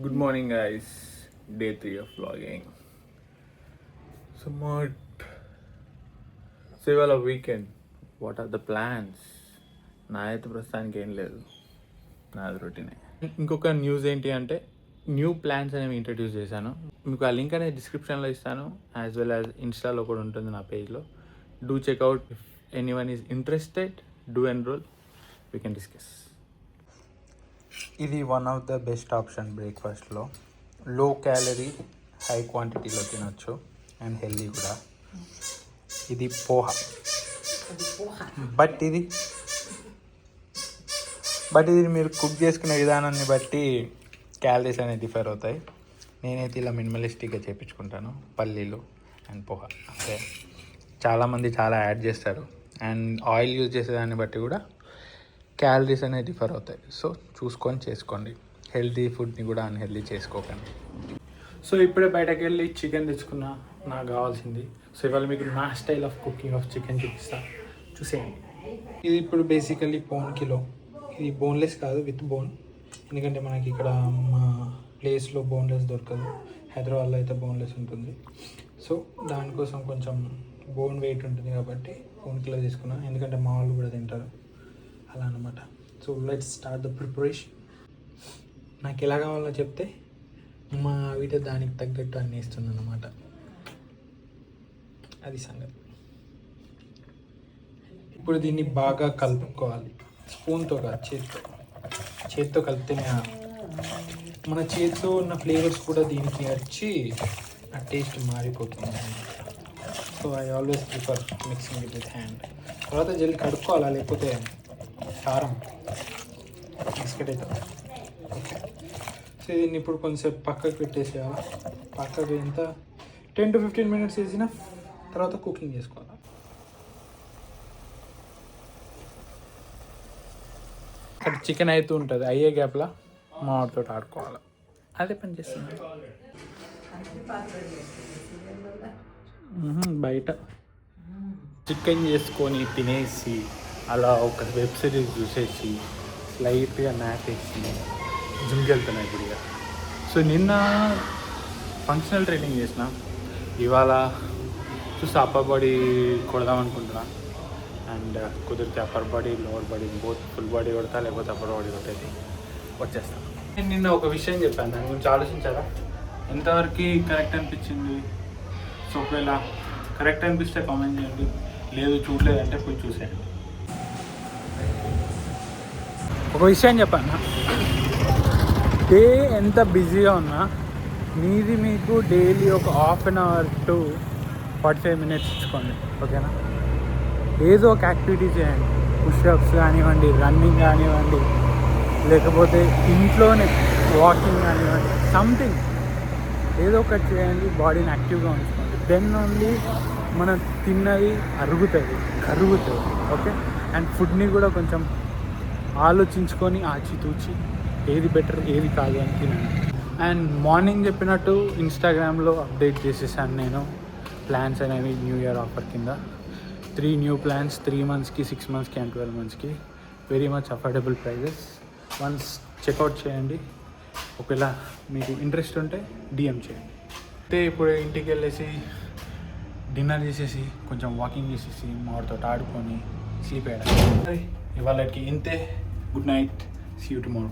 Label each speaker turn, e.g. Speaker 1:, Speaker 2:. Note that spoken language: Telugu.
Speaker 1: Good morning, guys. Day 3 of vlogging. Somewhat. So, ఇవాళ weekend. What are the plans? నా అయితే ప్రస్తుతానికి ఏం లేదు. నాది రొటీనే. ఇంకొక న్యూస్ ఏంటి అంటే న్యూ ప్లాన్స్ అనేవి ఇంట్రడ్యూస్ చేశాను. మీకు ఆ లింక్ అనేది డిస్క్రిప్షన్లో ఇస్తాను, యాజ్ వెల్ యాజ్ ఇన్స్టాలో కూడా ఉంటుంది నా పేజ్లో. Do check out. If anyone is interested, do enrol. We can discuss. ఇది one of the best option బ్రేక్ఫాస్ట్లో. లో క్యాలరీ, హై క్వాంటిటీలో తినొచ్చు అండ్ హెల్దీ కూడా. ఇది పోహా. బట్ ఇది మీరు కుక్ చేసుకునే విధానాన్ని బట్టి క్యాలరీస్ అనేవి డిఫర్ అవుతాయి. నేనైతే ఇలా మినిమలిస్టిక్గా చేయించుకుంటాను. పల్లీలు అండ్ పోహా అంటే చాలామంది చాలా యాడ్ చేస్తారు అండ్ ఆయిల్ యూజ్ చేసేదాన్ని బట్టి కూడా క్యాలరీస్ అనేవి డిఫర్ అవుతాయి. సో చూసుకొని చేసుకోండి. హెల్తీ ఫుడ్ని కూడా అన్హెల్దీ చేసుకోకండి. సో ఇప్పుడే బయటకు వెళ్ళి చికెన్ తెచ్చుకున్నా, నాకు కావాల్సింది. సో ఇవాళ మీకు నా style of cooking of chicken చూపిస్తా, చూసేయండి. ఇది ఇప్పుడు బేసికల్లీ పావు కిలో. ఇది బోన్లెస్ కాదు, విత్ బోన్. ఎందుకంటే మనకి ఇక్కడ మా ప్లేస్లో బోన్లెస్ దొరకదు. హైదరాబాద్లో అయితే బోన్లెస్ ఉంటుంది. సో దానికోసం కొంచెం బోన్ వెయిట్ ఉంటుంది కాబట్టి పావు కిలో తీసుకున్నాను, ఎందుకంటే మా వాళ్ళు కూడా తింటారు అలా అనమాట. So let's start the preparation. నాకు ఎలా కావాలో చెప్తే మా ఆవిడ దానికి తగ్గట్టు అన్నీ ఇస్తుంది అన్నమాట. అది సంగతి. ఇప్పుడు దీన్ని బాగా కలుపుకోవాలి. స్పూన్తో కాదు, చేతితో కలిపితేనే మన చేతితో ఉన్న ఫ్లేవర్స్ కూడా దీనికి వచ్చి ఆ టేస్ట్ మారిపోతుంది. So I always prefer mixing it with hand. తర్వాత జల్లి కడుక్కోవాలా, లేకపోతే కారం బిస్కెట్ అవుతుంది. ఓకే, సో దీన్ని ఇప్పుడు కొంచెంసేపు పక్కకు పెట్టేసేయాలి. పక్కకు ఎంత 10 to 15 minutes వేసిన తర్వాత కుకింగ్ చేసుకోవాలి. అక్కడ చికెన్ అవుతూ ఉంటుంది, అయ్యే గ్యాప్లో మా వాటితో ఆడుకోవాలి. అదే పని చేస్తుంది బయట. చికెన్ చేసుకొని తినేసి అలా ఒక వెబ్ సిరీస్ చూసేసి లైట్గా నాటేసి జిమ్కి వెళ్తున్నాయి ఇప్పుడు. సో నిన్న ఫంక్షనల్ ట్రైనింగ్ చేసిన, ఇవాళ చూస్తే అప్పర్ బాడీ కొడదాం అనుకుంటున్నా. అండ్ కుదిరితే upper body, lower body both, full body కొడతా, లేకపోతే అప్పర్ బాడీ కొట్టేది వచ్చేస్తాను. నేను నిన్న ఒక విషయం చెప్పాను, దాని గురించి ఆలోచించారా? ఎంతవరకు కరెక్ట్ అనిపించింది? సో ఒకవేళ కరెక్ట్ అనిపిస్తే కామెంట్ చేయండి, లేదు చూడలేదంటే పోయి చూసేయండి. ఒక విషయం చెప్పాను, డే ఎంత బిజీగా ఉన్నా మీది మీకు డైలీ ఒక 1/2 to 45 minutes ఇచ్చుకోండి, ఓకేనా? ఏదో ఒక యాక్టివిటీ చేయండి. పుషప్స్ కానివ్వండి, రన్నింగ్ కానివ్వండి, లేకపోతే ఇంట్లోనే వాకింగ్ కానివ్వండి, సంథింగ్ ఏదో ఒకటి చేయండి. బాడీని యాక్టివ్గా ఉంచుకోండి. దెన్ ఓన్లీ మనం తిన్నది అరుగుతుంది, కరుగుతుంది. ఓకే, అండ్ ఫుడ్ని కూడా కొంచెం ఆలోచించుకొని ఆచితూచి ఏది బెటర్ ఏది కాదు అని తినండి. అండ్ మార్నింగ్ చెప్పినట్టు ఇన్స్టాగ్రామ్లో అప్డేట్ చేసేసాను నేను ప్లాన్స్ అనేవి న్యూ ఇయర్ ఆఫర్ కింద. 3 న్యూ ప్లాన్స్, 3 monthsకి, 6 monthsకి అండ్ 12 monthsకి. Very much affordable prices. Once check out చేయండి. ఒకవేళ మీకు ఇంట్రెస్ట్ ఉంటే డిఎం చేయండి. అయితే ఇప్పుడు ఇంటికి వెళ్ళేసి డిన్నర్ చేసేసి కొంచెం వాకింగ్ చేసేసి మాతో ఆడుకొని స్లీప్ అయ్యాడు. ఇవాళకి ఇంతే. Good night, see you tomorrow.